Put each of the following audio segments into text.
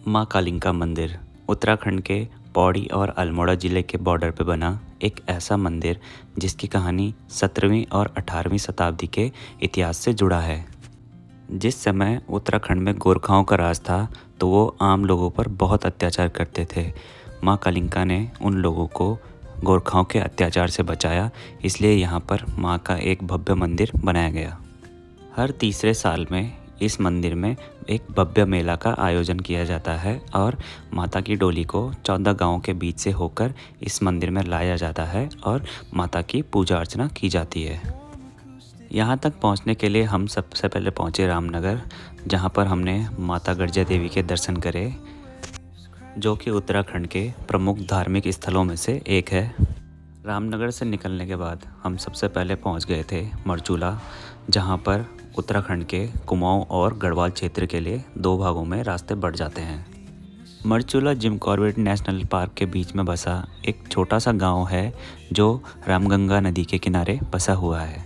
माँ कालिंका मंदिर उत्तराखंड के पौड़ी और अल्मोड़ा ज़िले के बॉर्डर पर बना एक ऐसा मंदिर जिसकी कहानी 17वीं और 18वीं शताब्दी के इतिहास से जुड़ा है। जिस समय उत्तराखंड में गोरखाओं का राज था तो वो आम लोगों पर बहुत अत्याचार करते थे। माँ कालिंका ने उन लोगों को गोरखाओं के अत्याचार से बचाया, इसलिए यहाँ पर माँ का एक भव्य मंदिर बनाया गया। हर तीसरे साल में इस मंदिर में एक भव्य मेला का आयोजन किया जाता है और माता की डोली को 14 गांवों के बीच से होकर इस मंदिर में लाया जाता है और माता की पूजा अर्चना की जाती है। यहाँ तक पहुँचने के लिए हम सबसे पहले पहुँचे रामनगर, जहाँ पर हमने माता गर्जा देवी के दर्शन करे, जो कि उत्तराखंड के प्रमुख धार्मिक स्थलों में से एक है। रामनगर से निकलने के बाद हम सबसे पहले पहुँच गए थे मरचूला, जहाँ पर उत्तराखंड के कुमाऊं और गढ़वाल क्षेत्र के लिए दो भागों में रास्ते बढ़ जाते हैं। Marchula Jim Corbett national park के बीच में बसा एक छोटा सा गांव है जो रामगंगा नदी के किनारे बसा हुआ है।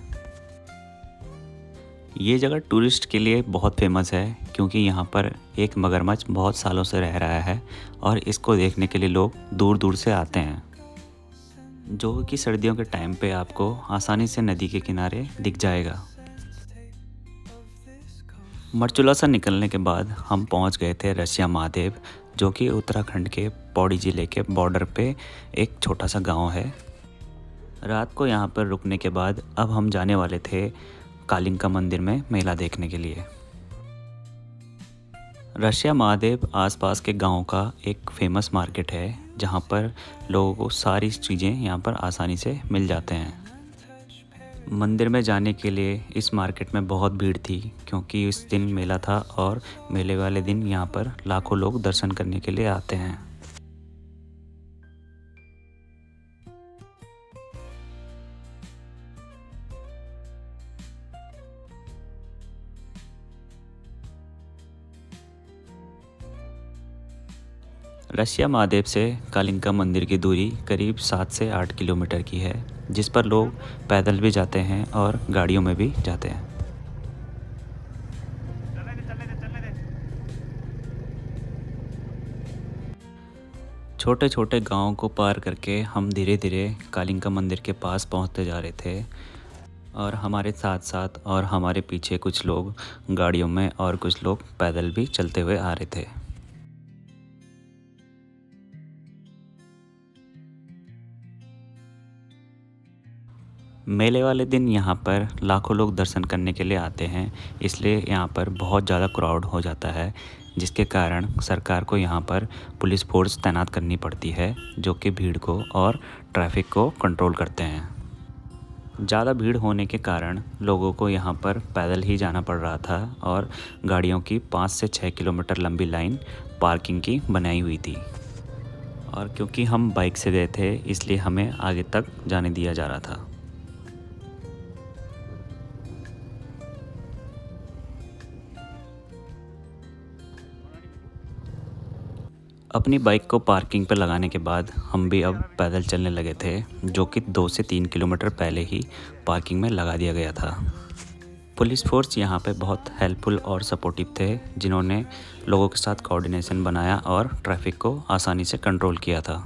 ये जगह टूरिस्ट के लिए बहुत फेमस है क्योंकि यहाँ पर एक मगरमच्छ बहुत सालों से रह रहा है और इसको देखने के लिए लोग दूर दूर से आते हैं, जो कि सर्दियों के टाइम पे आपको आसानी से नदी के किनारे दिख जाएगा। मरचूला से निकलने के बाद हम पहुंच गए थे रसिया महादेव, जो कि उत्तराखंड के पौड़ी ज़िले के बॉर्डर पे एक छोटा सा गांव है। रात को यहां पर रुकने के बाद अब हम जाने वाले थे कालिंका मंदिर में मेला देखने के लिए। रसिया महादेव आसपास के गांव का एक फेमस मार्केट है, जहां पर लोगों को सारी चीज़ें यहां पर आसानी से मिल जाते हैं। मंदिर में जाने के लिए इस मार्केट में बहुत भीड़ थी क्योंकि इस दिन मेला था और मेले वाले दिन यहाँ पर लाखों लोग दर्शन करने के लिए आते हैं। रसिया महादेव से कालिंका मंदिर की दूरी करीब 7 से 8 किलोमीटर की है, जिस पर लोग पैदल भी जाते हैं और गाड़ियों में भी जाते हैं। छोटे छोटे गांवों को पार करके हम धीरे धीरे कालिंका मंदिर के पास पहुंचते जा रहे थे और हमारे साथ साथ और हमारे पीछे कुछ लोग गाड़ियों में और कुछ लोग पैदल भी चलते हुए आ रहे थे। मेले वाले दिन यहाँ पर लाखों लोग दर्शन करने के लिए आते हैं, इसलिए यहाँ पर बहुत ज़्यादा क्राउड हो जाता है, जिसके कारण सरकार को यहाँ पर पुलिस फोर्स तैनात करनी पड़ती है, जो कि भीड़ को और ट्रैफिक को कंट्रोल करते हैं। ज़्यादा भीड़ होने के कारण लोगों को यहाँ पर पैदल ही जाना पड़ रहा था और गाड़ियों की 5 से 6 किलोमीटर लंबी लाइन पार्किंग की बनाई हुई थी, और क्योंकि हम बाइक से गए थे इसलिए हमें आगे तक जाने दिया जा रहा था। अपनी बाइक को पार्किंग पर लगाने के बाद हम भी अब पैदल चलने लगे थे, जो कि 2 से 3 किलोमीटर पहले ही पार्किंग में लगा दिया गया था। पुलिस फोर्स यहाँ पे बहुत हेल्पफुल और सपोर्टिव थे, जिन्होंने लोगों के साथ कोऑर्डिनेशन बनाया और ट्रैफिक को आसानी से कंट्रोल किया था।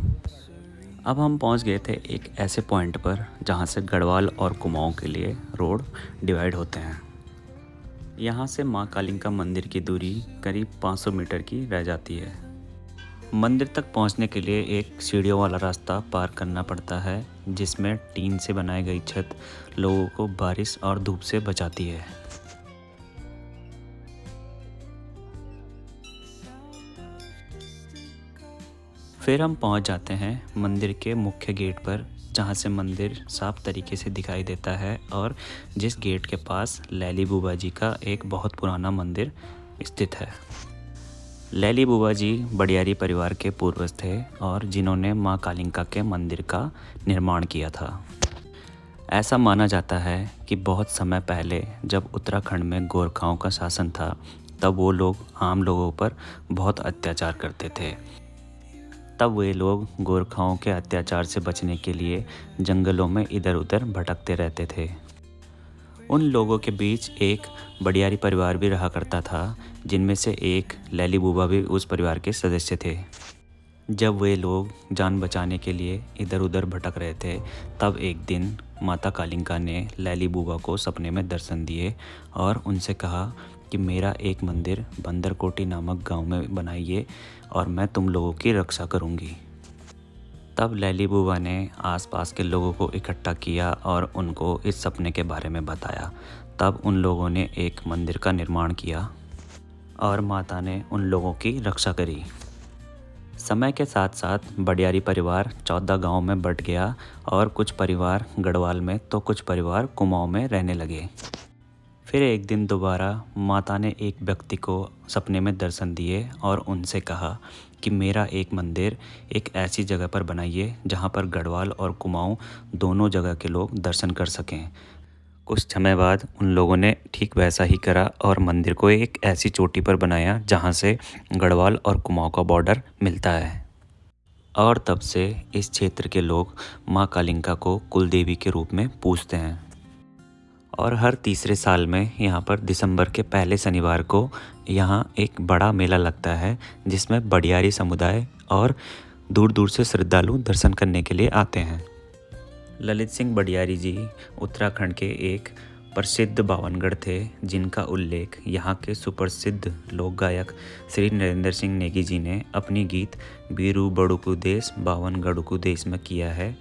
अब हम पहुँच गए थे एक ऐसे पॉइंट पर जहाँ से गढ़वाल और कुमाऊं के लिए रोड डिवाइड होते हैं। यहाँ से माँ कालिंका मंदिर की दूरी करीब 500 मीटर की रह जाती है। मंदिर तक पहुंचने के लिए एक सीढ़ियों वाला रास्ता पार करना पड़ता है, जिसमें टीन से बनाई गई छत लोगों को बारिश और धूप से बचाती है। फिर हम पहुंच जाते हैं मंदिर के मुख्य गेट पर, जहां से मंदिर साफ तरीके से दिखाई देता है और जिस गेट के पास लैली बुबा जी का एक बहुत पुराना मंदिर स्थित है। लैली बुबा जी बडियारी परिवार के पूर्वज थे और जिन्होंने माँ कालिंका के मंदिर का निर्माण किया था। ऐसा माना जाता है कि बहुत समय पहले जब उत्तराखंड में गोरखाओं का शासन था, तब वो लोग आम लोगों पर बहुत अत्याचार करते थे। तब वे लोग गोरखाओं के अत्याचार से बचने के लिए जंगलों में इधर उधर भटकते रहते थे। उन लोगों के बीच एक बडियारी परिवार भी रहा करता था, जिनमें से एक लैली बूबा भी उस परिवार के सदस्य थे। जब वे लोग जान बचाने के लिए इधर उधर भटक रहे थे, तब एक दिन माता कालिंका ने लैली बूबा को सपने में दर्शन दिए और उनसे कहा कि मेरा एक मंदिर बंदरकोटी नामक गांव में बनाइए और मैं तुम लोगों की रक्षा करूंगी। तब लैली बूबा ने आसपास के लोगों को इकट्ठा किया और उनको इस सपने के बारे में बताया। तब उन लोगों ने एक मंदिर का निर्माण किया और माता ने उन लोगों की रक्षा करी। समय के साथ साथ बडियारी परिवार 14 गांव में बंट गया और कुछ परिवार गढ़वाल में तो कुछ परिवार कुमाऊं में रहने लगे। फिर एक दिन दोबारा माता ने एक व्यक्ति को सपने में दर्शन दिए और उनसे कहा कि मेरा एक मंदिर एक ऐसी जगह पर बनाइए जहां पर गढ़वाल और कुमाऊं दोनों जगह के लोग दर्शन कर सकें। कुछ समय बाद उन लोगों ने ठीक वैसा ही करा और मंदिर को एक ऐसी चोटी पर बनाया जहां से गढ़वाल और कुमाऊं का बॉर्डर मिलता है। और तब से इस क्षेत्र के लोग माँ कालिंका को कुलदेवी के रूप में पूजते हैं। और हर तीसरे साल में यहाँ पर दिसंबर के पहले शनिवार को यहाँ एक बड़ा मेला लगता है, जिसमें बडियारी समुदाय और दूर दूर से श्रद्धालु दर्शन करने के लिए आते हैं। ललित सिंह बडियारी जी उत्तराखंड के एक प्रसिद्ध बावनगढ़ थे, जिनका उल्लेख यहाँ के सुप्रसिद्ध लोक गायक श्री नरेंद्र सिंह नेगी जी ने अपनी गीत बीरू बड़ुकु देश बावनगढ़ देश में किया है।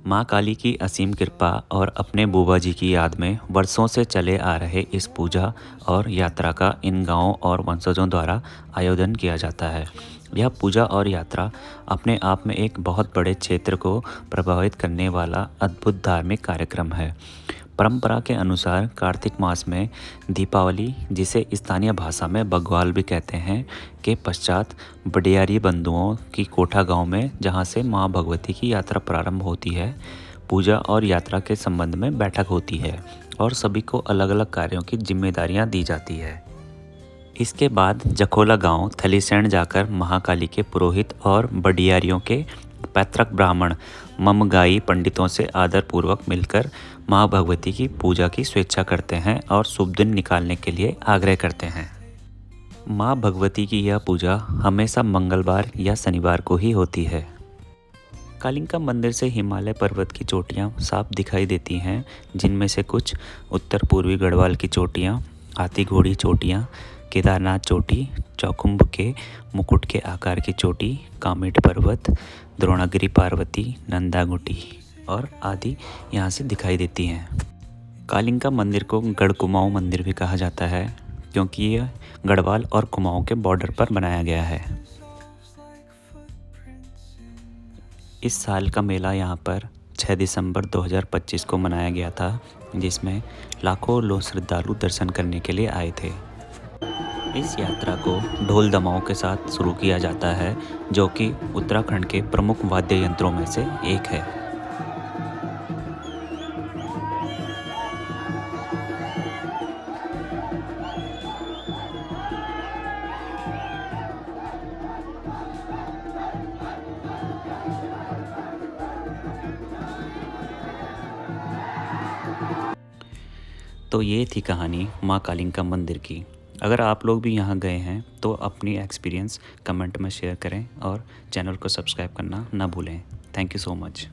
माँ काली की असीम कृपा और अपने बूबा जी की याद में वर्षों से चले आ रहे इस पूजा और यात्रा का इन गांवों और वंशजों द्वारा आयोजन किया जाता है। यह पूजा और यात्रा अपने आप में एक बहुत बड़े क्षेत्र को प्रभावित करने वाला अद्भुत धार्मिक कार्यक्रम है। परंपरा के अनुसार कार्तिक मास में दीपावली, जिसे स्थानीय भाषा में बग्वाल भी कहते हैं, के पश्चात बडियारी बंधुओं की कोठा गांव में, जहां से मां भगवती की यात्रा प्रारंभ होती है, पूजा और यात्रा के संबंध में बैठक होती है और सभी को अलग अलग कार्यों की जिम्मेदारियां दी जाती है। इसके बाद जखोला गांव थलीसैंण जाकर महाकाली के पुरोहित और बडियारियों के पैतृक ब्राह्मण ममगाई पंडितों से आदरपूर्वक मिलकर माँ भगवती की पूजा की स्वेच्छा करते हैं और शुभ दिन निकालने के लिए आग्रह करते हैं। माँ भगवती की यह पूजा हमेशा मंगलवार या शनिवार को ही होती है। कालिंका मंदिर से हिमालय पर्वत की चोटियाँ साफ दिखाई देती हैं, जिनमें से कुछ उत्तर पूर्वी गढ़वाल की चोटियाँ, हाथी घोड़ी चोटियाँ, केदारनाथ चोटी, चौखुम्ब के मुकुट के आकार की चोटी, कामेट पर्वत, द्रोणागिरी पार्वती, नंदागुटी और आदि यहाँ से दिखाई देती हैं। कालिंका मंदिर को गढ़ कुमाऊं मंदिर भी कहा जाता है, क्योंकि यह गढ़वाल और कुमाऊं के बॉर्डर पर बनाया गया है। इस साल का मेला यहाँ पर 6 दिसंबर 2025 को मनाया गया था, जिसमें लाखों लोग श्रद्धालु दर्शन करने के लिए आए थे। इस यात्रा को ढोल दमाओं के साथ शुरू किया जाता है, जो कि उत्तराखंड के प्रमुख वाद्य यंत्रों में से एक है। तो ये थी कहानी माँ कालिंका मंदिर की। अगर आप लोग भी यहाँ गए हैं तो अपनी एक्सपीरियंस कमेंट में शेयर करें और चैनल को सब्सक्राइब करना ना भूलें। Thank you so much.